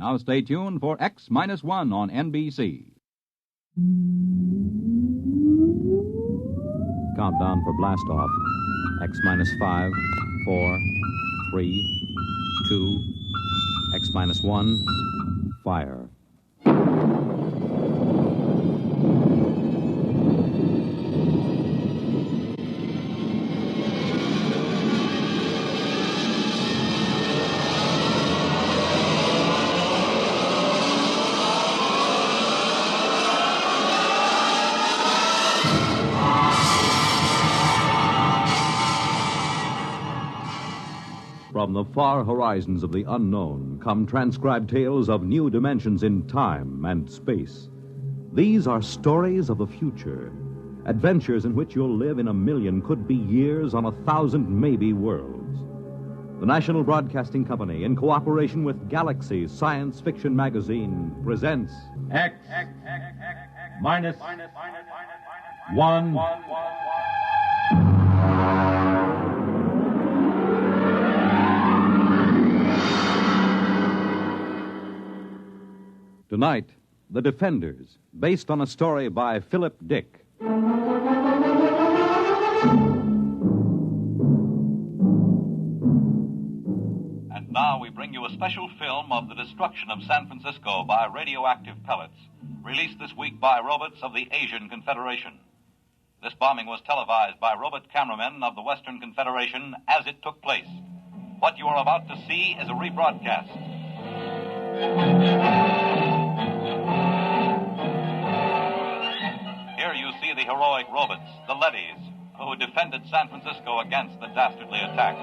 Now stay tuned for X-1 on NBC. Countdown for blast-off. X-5, 4, 3, 2, X-1, fire. From the far horizons of the unknown come transcribed tales of new dimensions in time and space. These are stories of the future, adventures in which you'll live in a million, could be years, on 1,000 maybe worlds. The National Broadcasting Company, in cooperation with Galaxy Science Fiction Magazine, presents X minus one. Tonight, The Defenders, based on a story by Philip Dick. And now we bring you a special film of the destruction of San Francisco by radioactive pellets, released this week by robots of the Asian Confederation. This bombing was televised by robot cameramen of the Western Confederation as it took place. What you are about to see is a rebroadcast. Here you see the heroic robots, the Leddies, who defended San Francisco against the dastardly attack.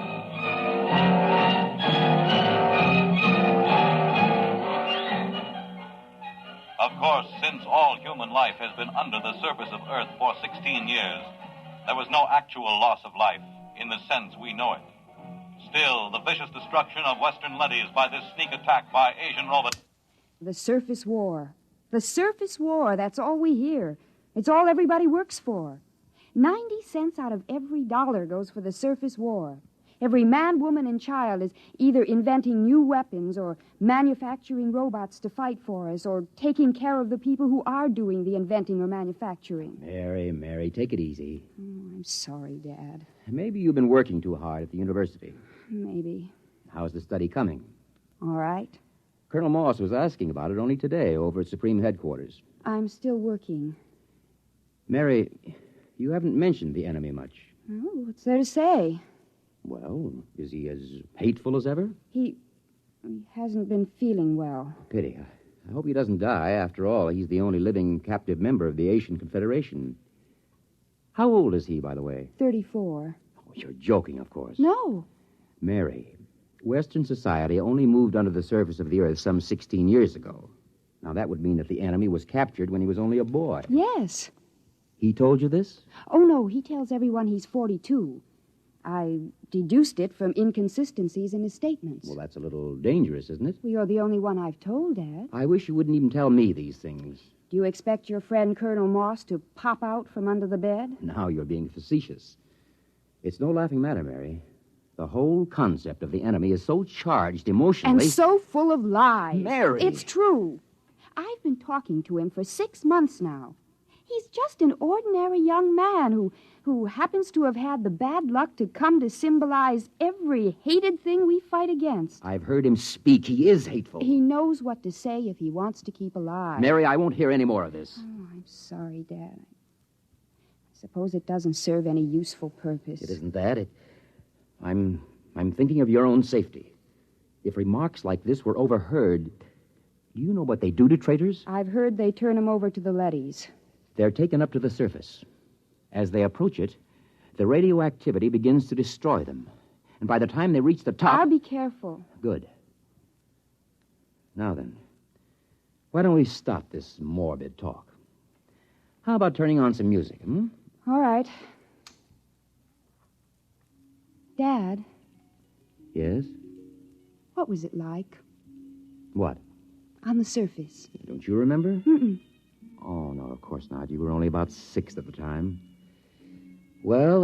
Of course, since all human life has been under the surface of Earth for 16 years, there was no actual loss of life in the sense we know it. Still, the vicious destruction of Western Leddies by this sneak attack by Asian robots. The surface war. The surface war, that's all we hear. It's all everybody works for. 90 cents out of every dollar goes for the surface war. Every man, woman, and child is either inventing new weapons or manufacturing robots to fight for us or taking care of the people who are doing the inventing or manufacturing. Mary, take it easy. Oh, I'm sorry, Dad. Maybe you've been working too hard at the university. Maybe. How's the study coming? All right. Colonel Moss was asking about it only today over at Supreme Headquarters. I'm still working. Mary, you haven't mentioned the enemy much. Oh, what's there to say? Well, is he as hateful as ever? He hasn't been feeling well. Pity. I hope he doesn't die. After all, he's the only living captive member of the Asian Confederation. How old is he, by the way? 34. Oh, you're joking, of course. No. Mary, Western society only moved under the surface of the Earth some 16 years ago. Now, that would mean that the enemy was captured when he was only a boy. Yes. He told you this? Oh, no, he tells everyone he's 42. I deduced it from inconsistencies in his statements. Well, that's a little dangerous, isn't it? Well, you're the only one I've told, Dad. I wish you wouldn't even tell me these things. Do you expect your friend Colonel Moss to pop out from under the bed? Now you're being facetious. It's no laughing matter, Mary. The whole concept of the enemy is so charged emotionally. And so full of lies. Mary! It's true. I've been talking to him for 6 months now. He's just an ordinary young man who happens to have had the bad luck to come to symbolize every hated thing we fight against. I've heard him speak. He is hateful. He knows what to say if he wants to keep alive. Mary, I won't hear any more of this. Oh, I'm sorry, Dad. I suppose it doesn't serve any useful purpose. It isn't that. I'm thinking of your own safety. If remarks like this were overheard, do you know what they do to traitors? I've heard they turn them over to the Leddies. They're taken up to the surface. As they approach it, the radioactivity begins to destroy them. And by the time they reach the top... I'll be careful. Good. Now then, why don't we stop this morbid talk? How about turning on some music, All right. Dad, Yes? what was it like What? on the surface? Don't you remember? Mm-mm. Oh, no, of course not. You were only about 6 at the time. Well,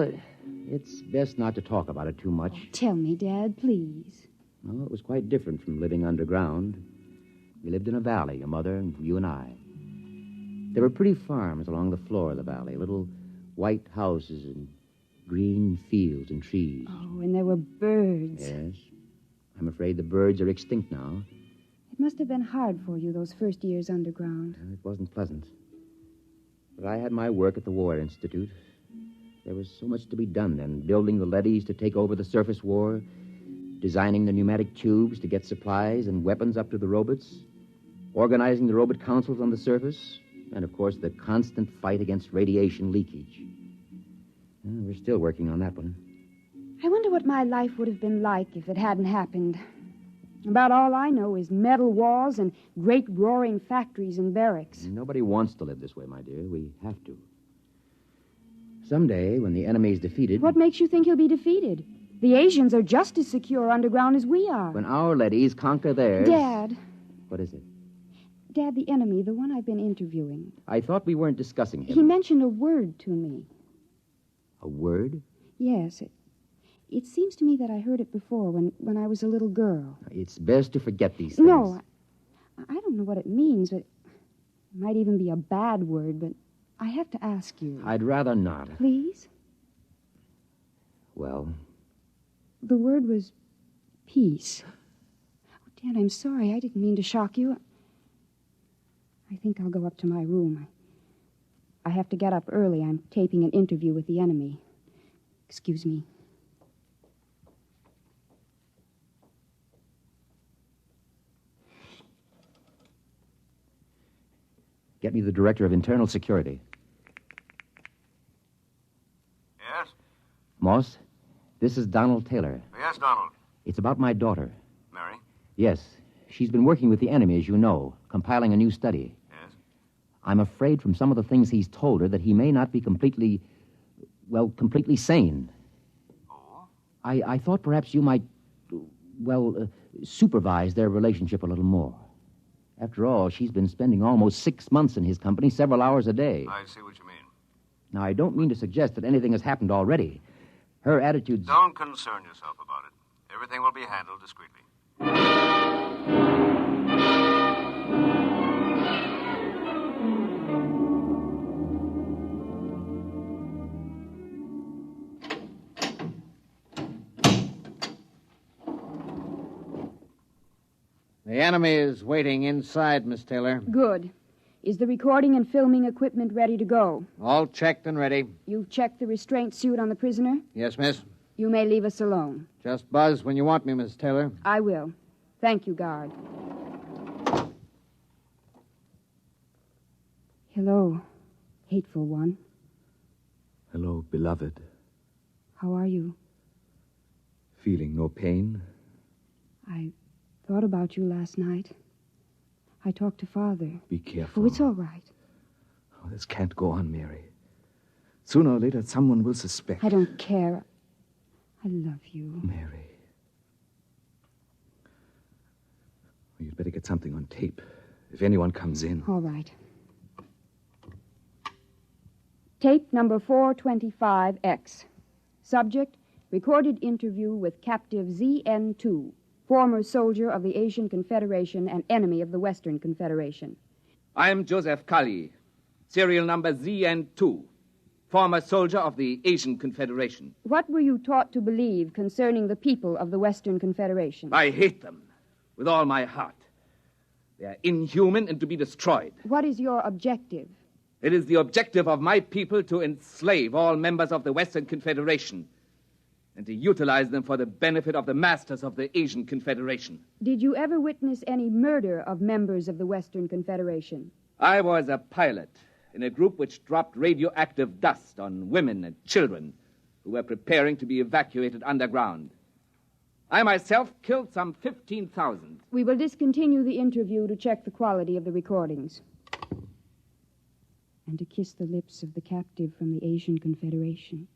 it's best not to talk about it too much. Tell me, Dad, please. Well, it was quite different from living underground. We lived in a valley, your mother and you and I. There were pretty farms along the floor of the valley, little white houses and green fields and trees. Oh, and there were birds. Yes. I'm afraid the birds are extinct now. It must have been hard for you those first years underground. It wasn't pleasant. But I had my work at the War Institute. There was so much to be done then, building the leadys to take over the surface war, designing the pneumatic tubes to get supplies and weapons up to the robots, organizing the robot councils on the surface, and, of course, the constant fight against radiation leakage. Well, we're still working on that one. I wonder what my life would have been like if it hadn't happened. About all I know is metal walls and great roaring factories and barracks. Nobody wants to live this way, my dear. We have to. Someday, when the enemy is defeated... What makes you think he'll be defeated? The Asians are just as secure underground as we are. When our leadys conquer theirs... Dad. What is it? Dad, the enemy, the one I've been interviewing. I thought we weren't discussing him. He mentioned a word to me. A word? Yes. It seems to me that I heard it before when I was a little girl. It's best to forget these things. No, I don't know what it means, but it might even be a bad word, but I have to ask you. I'd rather not. Please? Well? The word was peace. Oh, Dad, I'm sorry. I didn't mean to shock you. I think I'll go up to my room. I have to get up early. I'm taping an interview with the enemy. Excuse me. Get me the Director of Internal Security. Yes? Moss, this is Donald Taylor. Yes, Donald. It's about my daughter. Mary? Yes. She's been working with the enemy, as you know, compiling a new study. Yes? I'm afraid from some of the things he's told her that he may not be completely sane. Oh? I thought perhaps you might, supervise their relationship a little more. After all, she's been spending almost 6 months in his company, several hours a day. I see what you mean. Now, I don't mean to suggest that anything has happened already. Her attitude's... Don't concern yourself about it. Everything will be handled discreetly. The enemy is waiting inside, Miss Taylor. Good. Is the recording and filming equipment ready to go? All checked and ready. You've checked the restraint suit on the prisoner? Yes, miss. You may leave us alone. Just buzz when you want me, Miss Taylor. I will. Thank you, guard. Hello, hateful one. Hello, beloved. How are you? Feeling no pain? I thought about you last night. I talked to Father. Be careful. Oh, it's all right. Oh, this can't go on, Mary. Sooner or later, someone will suspect. I don't care. I love you. Mary. Well, you'd better get something on tape. If anyone comes in. All right. Tape number 425X. Subject, recorded interview with captive ZN2, former soldier of the Asian Confederation and enemy of the Western Confederation. I'm Joseph Kali, serial number ZN2, former soldier of the Asian Confederation. What were you taught to believe concerning the people of the Western Confederation? I hate them with all my heart. They are inhuman and to be destroyed. What is your objective? It is the objective of my people to enslave all members of the Western Confederation and to utilize them for the benefit of the masters of the Asian Confederation. Did you ever witness any murder of members of the Western Confederation? I was a pilot in a group which dropped radioactive dust on women and children who were preparing to be evacuated underground. I myself killed some 15,000. We will discontinue the interview to check the quality of the recordings. And to kiss the lips of the captive from the Asian Confederation.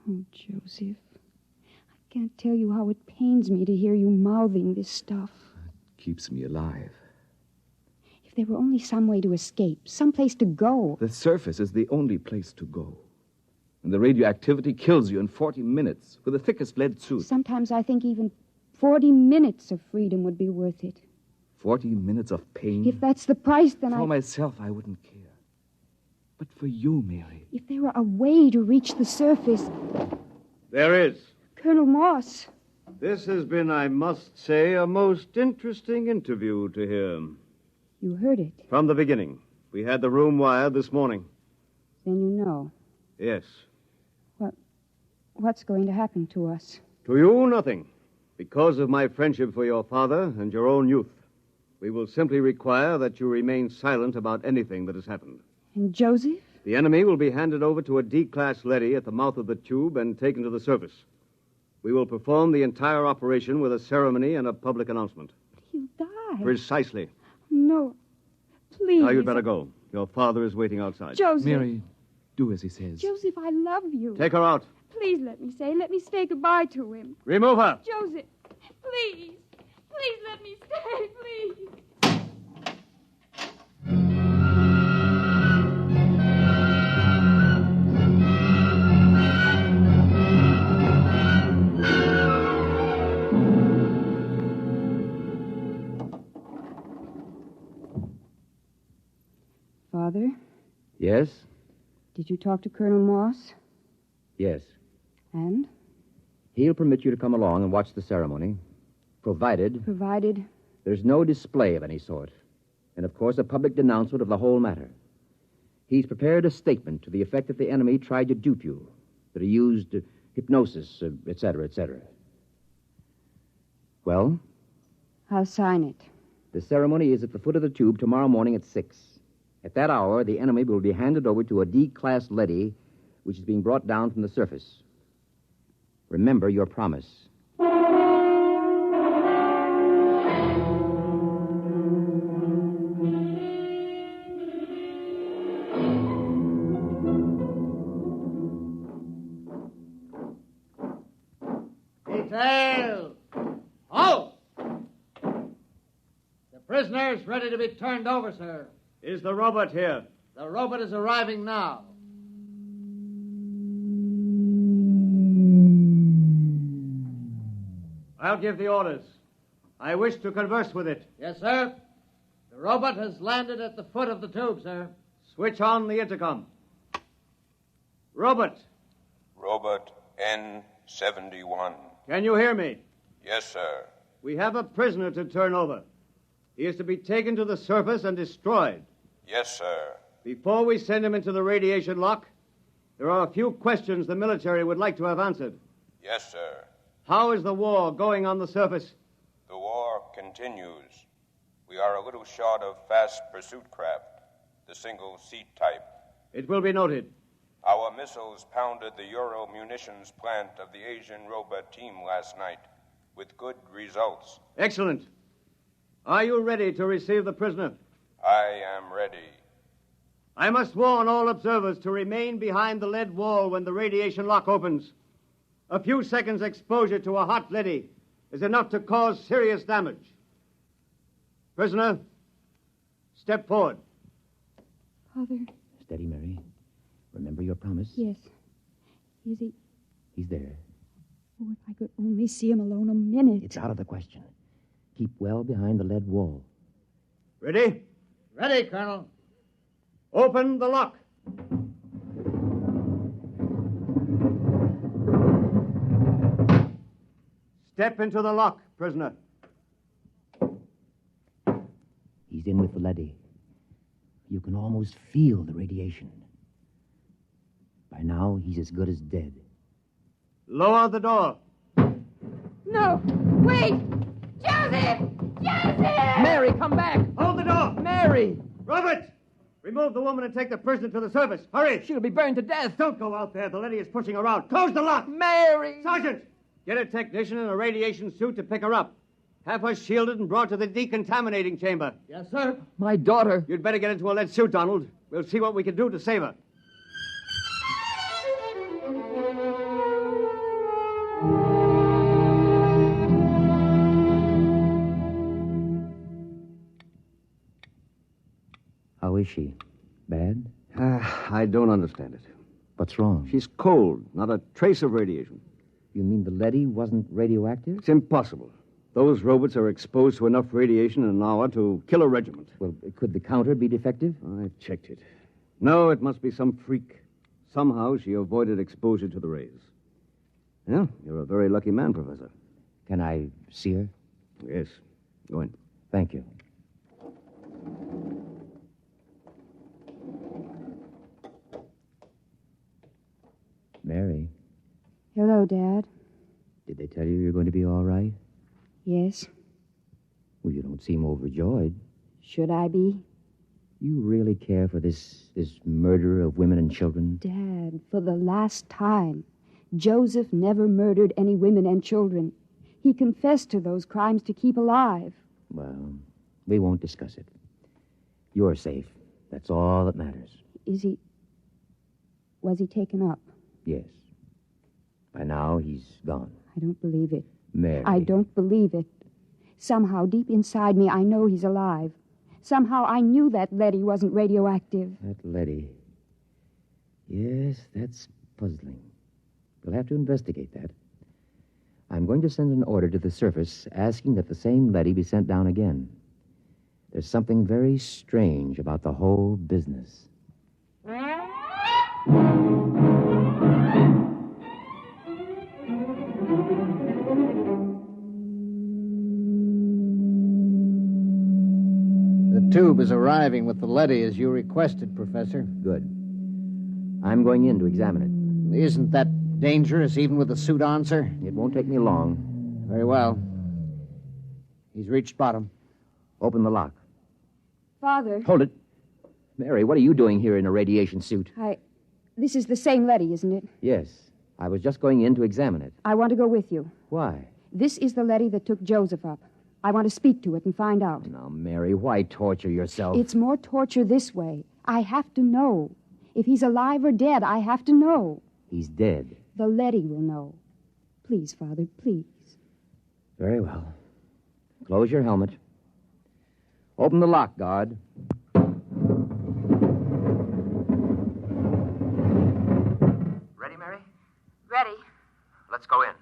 Oh, Joseph, I can't tell you how it pains me to hear you mouthing this stuff. It keeps me alive. If there were only some way to escape, some place to go. The surface is the only place to go. And the radioactivity kills you in 40 minutes with the thickest lead suit. Sometimes I think even 40 minutes of freedom would be worth it. 40 minutes of pain? If that's the price, then For myself, I wouldn't care. But for you, Mary. If there were a way to reach the surface... There is. Colonel Moss. This has been, I must say, a most interesting interview to hear. You heard it. From the beginning. We had the room wired this morning. Then you know. Yes. What's going to happen to us? To you, nothing. Because of my friendship for your father and your own youth. We will simply require that you remain silent about anything that has happened. And Joseph? The enemy will be handed over to a D-class leady at the mouth of the tube and taken to the surface. We will perform the entire operation with a ceremony and a public announcement. He'll die. Precisely. No. Please. Now you'd better go. Your father is waiting outside. Joseph. Mary, do as he says. Joseph, I love you. Take her out. Please let me say goodbye to him. Remove her. Joseph, please. Please let me stay, please. Father? Yes? Did you talk to Colonel Moss? Yes. And? He'll permit you to come along and watch the ceremony, provided Provided? there's no display of any sort. And, of course, a public denouncement of the whole matter. He's prepared a statement to the effect that the enemy tried to dupe you, that he used hypnosis, etc., etc. Well? I'll sign it. The ceremony is at the foot of the tube tomorrow morning at 6. At that hour, the enemy will be handed over to a D-class leady, which is being brought down from the surface. Remember your promise. Detail! Halt! The prisoner is ready to be turned over, sir. Is the robot here? The robot is arriving now. I'll give the orders. I wish to converse with it. Yes, sir. The robot has landed at the foot of the tube, sir. Switch on the intercom. Robot, Robot N71. can you hear me? Yes, sir. We have a prisoner to turn over. He is to be taken to the surface and destroyed. Yes, sir. Before we send him into the radiation lock, there are a few questions the military would like to have answered. Yes, sir. How is the war going on the surface? The war continues. We are a little short of fast pursuit craft, the single-seat type. It will be noted. Our missiles pounded the Euro munitions plant of the Asian robot team last night with good results. Excellent. Are you ready to receive the prisoner? I am ready. I must warn all observers to remain behind the lead wall when the radiation lock opens. A few seconds' exposure to a hot leady is enough to cause serious damage. Prisoner, step forward. Father? Steady, Mary. Remember your promise? Yes. Is he? He's there. Oh, if I could only see him alone a minute. It's out of the question. Keep well behind the lead wall. Ready? Ready, Colonel. Open the lock. Step into the lock, prisoner. He's in with the leady. You can almost feel the radiation. By now, he's as good as dead. Lower the door. No! Wait! Joseph! Joseph! Mary, come back! Hold the door! Mary! Robert! Remove the woman and take the prisoner to the surface. Hurry! She'll be burned to death. Don't go out there. The lady is pushing around. Close the lock! Mary! Sergeant! Get a technician in a radiation suit to pick her up. Have her shielded and brought to the decontaminating chamber. Yes, sir. My daughter. You'd better get into a lead suit, Donald. We'll see what we can do to save her. How is she? Bad? I don't understand it. What's wrong? She's cold, not a trace of radiation. You mean the leady wasn't radioactive? It's impossible. Those robots are exposed to enough radiation in an hour to kill a regiment. Well, could the counter be defective? I've checked it. No, it must be some freak. Somehow she avoided exposure to the rays. Yeah, you're a very lucky man, Professor. Can I see her? Yes. Go in. Thank you. Mary, Hello, Dad. did they tell you you're going to be all right? Yes. Well, you don't seem overjoyed. Should I be? You really care for this murder of women and children? Dad, for the last time, Joseph never murdered any women and children. He confessed to those crimes to keep alive. Well, we won't discuss it. You're safe. That's all that matters. Was he taken up? Yes. By now, he's gone. I don't believe it. Mary. I don't believe it. Somehow, deep inside me, I know he's alive. Somehow, I knew that leady wasn't radioactive. That leady. Yes, that's puzzling. We'll have to investigate that. I'm going to send an order to the surface asking that the same leady be sent down again. There's something very strange about the whole business. The tube is arriving with the leady as you requested, Professor. Good. I'm going in to examine it. Isn't that dangerous, even with the suit on, sir? It won't take me long. Very well. He's reached bottom. Open the lock. Father. Hold it. Mary, what are you doing here in a radiation suit? This is the same leady, isn't it? Yes. I was just going in to examine it. I want to go with you. Why? This is the leady that took Joseph up. I want to speak to it and find out. Now, Mary, why torture yourself? It's more torture this way. I have to know. If he's alive or dead, I have to know. He's dead. The leady will know. Please, Father, please. Very well. Close your helmet. Open the lock, guard. Ready, Mary? Ready. Let's go in.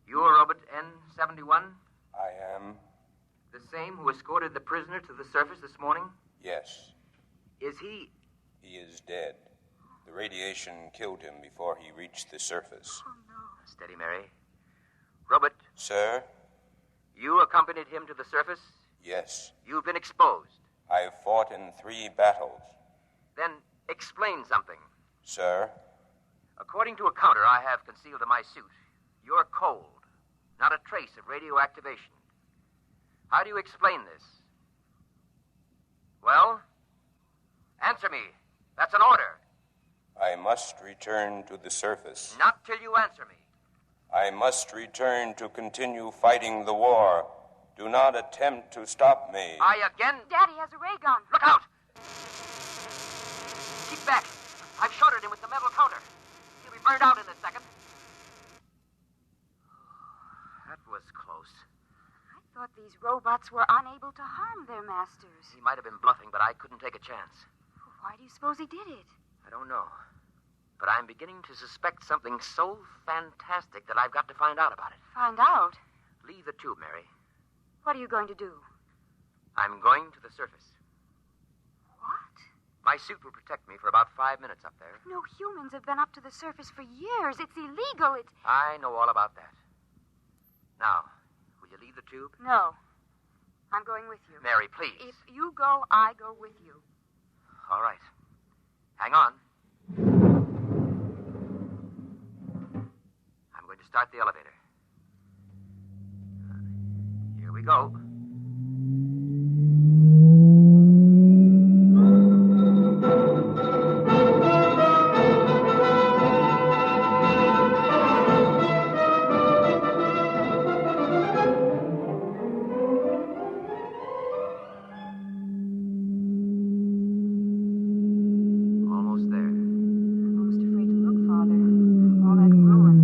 You're Robert N71? I am. The same who escorted the prisoner to the surface this morning? Yes. Is he... He is dead. The radiation killed him before he reached the surface. Oh, no. Steady, Mary. Robert, Sir? you accompanied him to the surface? Yes. You've been exposed. I've fought in 3 battles. Then explain something. Sir? According to a counter I have concealed in my suit, you're cold. Not a trace of radioactivation. How do you explain this? Well? Answer me. That's an order. I must return to the surface. Not till you answer me. I must return to continue fighting the war. Do not attempt to stop me. I again... Daddy has a ray gun. Look out! Keep back. I've shorted him with the metal counter. He'll be burned out in a second. That was close. I thought these robots were unable to harm their masters. He might have been bluffing, but I couldn't take a chance. Why do you suppose he did it? I don't know. But I'm beginning to suspect something so fantastic that I've got to find out about it. Find out? Leave the tube, Mary. What are you going to do? I'm going to the surface. What? My suit will protect me for about 5 minutes up there. No humans have been up to the surface for years. It's illegal. I know all about that. Now, will you leave the tube? No. I'm going with you. Mary, please. If you go, I go with you. All right. Hang on. I'm going to start the elevator. Here we go. Almost there. I'm almost afraid to look, Father. All that ruin.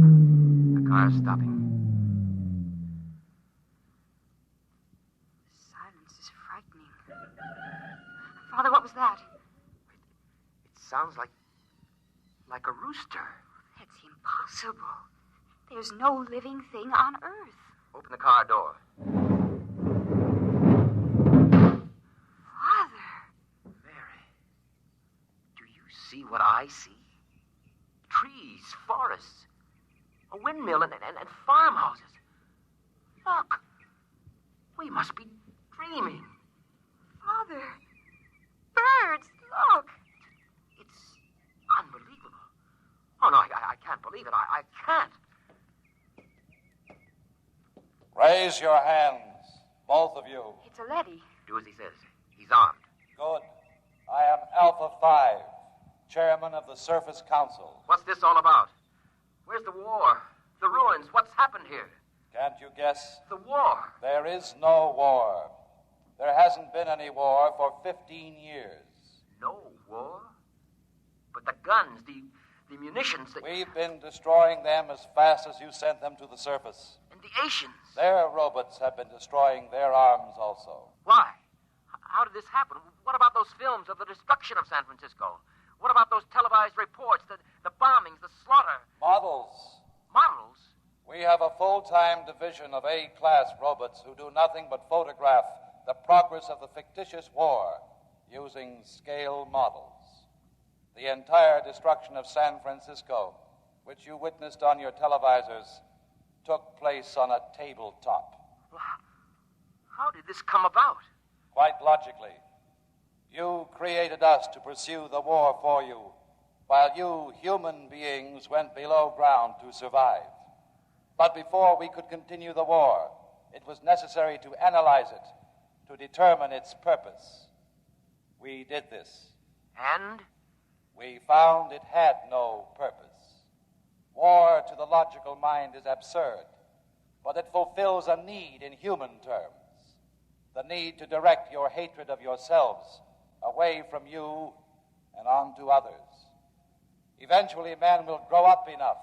The car's stopping. The silence is frightening. Father, what was that? It sounds like a rooster. That's him Impossible. There's no living thing on Earth. Open the car door. Father. Mary, do you see what I see? Trees, forests, a windmill, and farmhouses. Look, we must be dreaming. Father. Birds, look. It's unbelievable. Oh, no, I can't believe it. I can't. Raise your hands, both of you. It's a leady. Do as he says. He's armed. Good. I am Alpha 5, chairman of the Surface Council. What's this all about? Where's the war? The ruins? What's happened here? Can't you guess? The war. There is no war. There hasn't been any war for 15 years. No war? But the guns, the munitions... We've been destroying them as fast as you sent them to the surface. And the Asians. Their robots have been destroying their arms also. Why? How did this happen? What about those films of the destruction of San Francisco? What about those televised reports, the bombings, the slaughter? Models. Models? We have a full-time division of A-class robots who do nothing but photograph the progress of the fictitious war using scale models. The entire destruction of San Francisco, which you witnessed on your televisors, took place on a tabletop. Well, how did this come about? Quite logically. You created us to pursue the war for you, while you human beings went below ground to survive. But before we could continue the war, it was necessary to analyze it, to determine its purpose. We did this. And? We found it had no purpose. War, to the logical mind, is absurd, but it fulfills a need in human terms. The need to direct your hatred of yourselves away from you and onto others. Eventually, man will grow up enough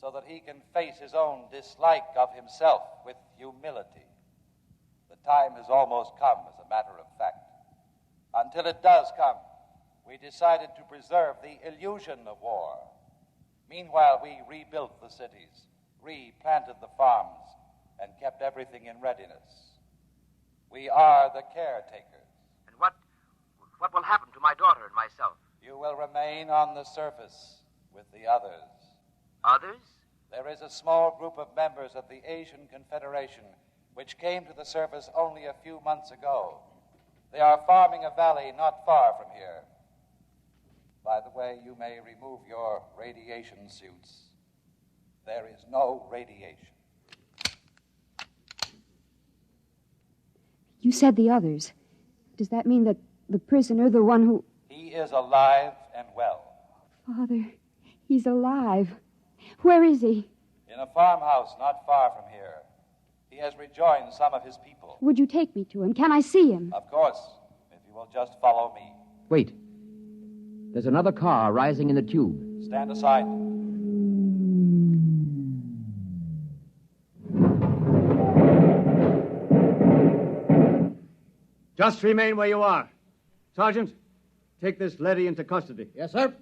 so that he can face his own dislike of himself with humility. The time has almost come, as a matter of fact. Until it does come, we decided to preserve the illusion of war. Meanwhile, we rebuilt the cities, replanted the farms, and kept everything in readiness. We are the caretakers. And what will happen to my daughter and myself? You will remain on the surface with the others. Others? There is a small group of members of the Asian Confederation which came to the surface only a few months ago. They are farming a valley not far from here. By the way, you may remove your radiation suits. There is no radiation. You said the others. Does that mean that the prisoner, the one who... He is alive and well. Father, he's alive. Where is he? In a farmhouse not far from here. He has rejoined some of his people. Would you take me to him? Can I see him? Of course, if you will just follow me. Wait. There's another car rising in the tube. Stand aside. Just remain where you are. Sergeant, take this leady into custody. Yes, sir.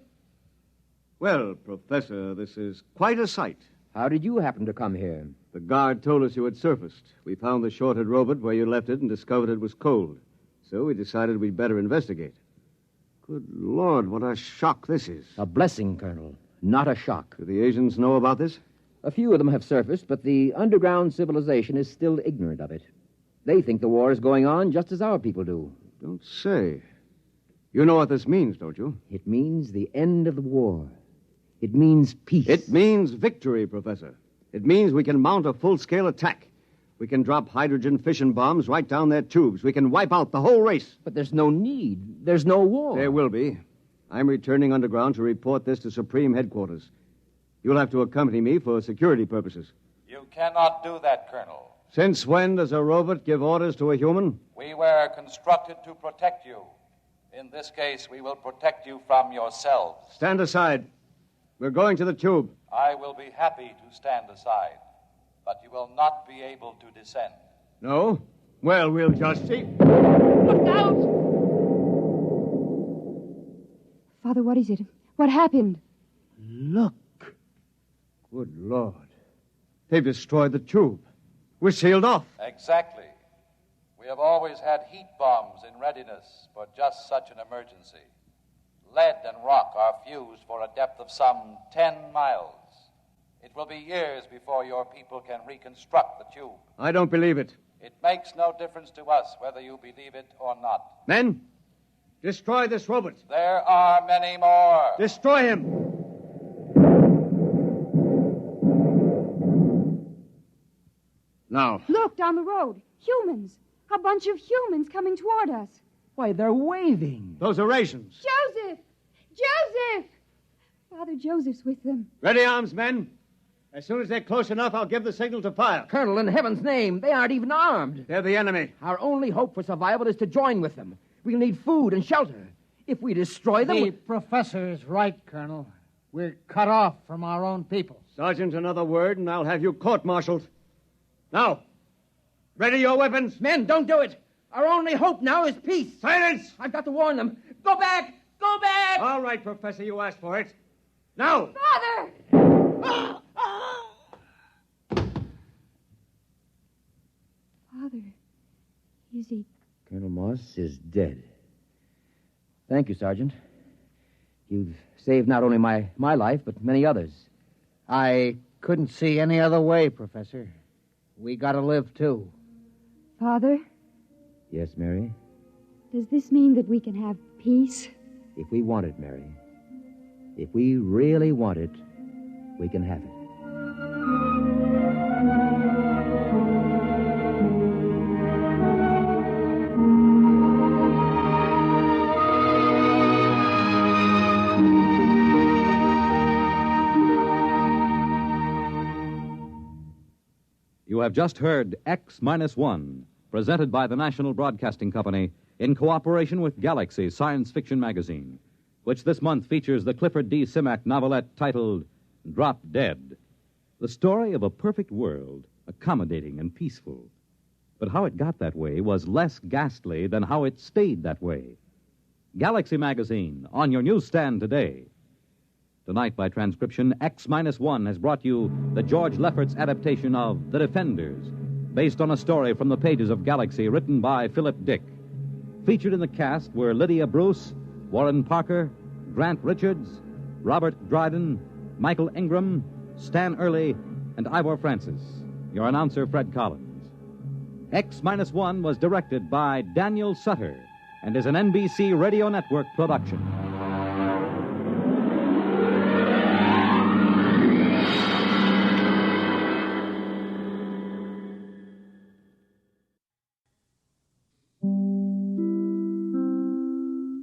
Well, Professor, this is quite a sight. How did you happen to come here? The guard told us you had surfaced. We found the shorted robot where you left it and discovered it was cold. So we decided we'd better investigate. Good Lord, what a shock this is. A blessing, Colonel, not a shock. Do the Asians know about this? A few of them have surfaced, but the underground civilization is still ignorant of it. They think the war is going on just as our people do. Don't say. You know what this means, don't you? It means the end of the war. It means peace. It means victory, Professor. It means we can mount a full-scale attack. We can drop hydrogen fission bombs right down their tubes. We can wipe out the whole race. But there's no need. There's no war. There will be. I'm returning underground to report this to Supreme Headquarters. You'll have to accompany me for security purposes. You cannot do that, Colonel. Since when does a robot give orders to a human? We were constructed to protect you. In this case, we will protect you from yourselves. Stand aside. We're going to the tube. I will be happy to stand aside, but you will not be able to descend. No? Well, we'll just see. Look out! Father, what is it? What happened? Look. Good Lord. They've destroyed the tube. We're sealed off. Exactly. We have always had heat bombs in readiness for just such an emergency. Lead and rock are fused for a depth of some 10 miles. It will be years before your people can reconstruct the tube. I don't believe it. It makes no difference to us whether you believe it or not. Men, destroy this robot. There are many more. Destroy him. Now. Look, down the road. Humans. A bunch of humans coming toward us. Why, they're waving. Those are rations. Joseph! Joseph! Father Joseph's with them. Ready arms, men. As soon as they're close enough, I'll give the signal to fire. Colonel, in heaven's name, they aren't even armed. They're the enemy. Our only hope for survival is to join with them. We'll need food and shelter. If we destroy them... The professor is right, Colonel. We're cut off from our own people. Sergeant, another word, and I'll have you court-martialed. Now, ready your weapons. Men, don't do it. Our only hope now is peace. Silence! I've got to warn them. Go back! Go back! All right, Professor, you asked for it. Now! Father! Father, is he... Colonel Moss is dead. Thank you, Sergeant. You've saved not only my life, but many others. I couldn't see any other way, Professor. We gotta live, too. Father, Yes, Mary? does this mean that we can have peace? If we want it, Mary. If we really want it, we can have it. You have just heard X-1, presented by the National Broadcasting Company in cooperation with Galaxy Science Fiction Magazine, which this month features the Clifford D. Simak novelette titled Drop Dead, the story of a perfect world, accommodating and peaceful. But how it got that way was less ghastly than how it stayed that way. Galaxy Magazine, on your newsstand today. Tonight, by transcription, X-1 has brought you the George Lefferts adaptation of The Defenders, based on a story from the pages of Galaxy written by Philip Dick. Featured in the cast were Lydia Bruce, Warren Parker, Grant Richards, Robert Dryden, Michael Ingram, Stan Early, and Ivor Francis. Your announcer, Fred Collins. X-1 was directed by Daniel Sutter and is an NBC Radio Network production.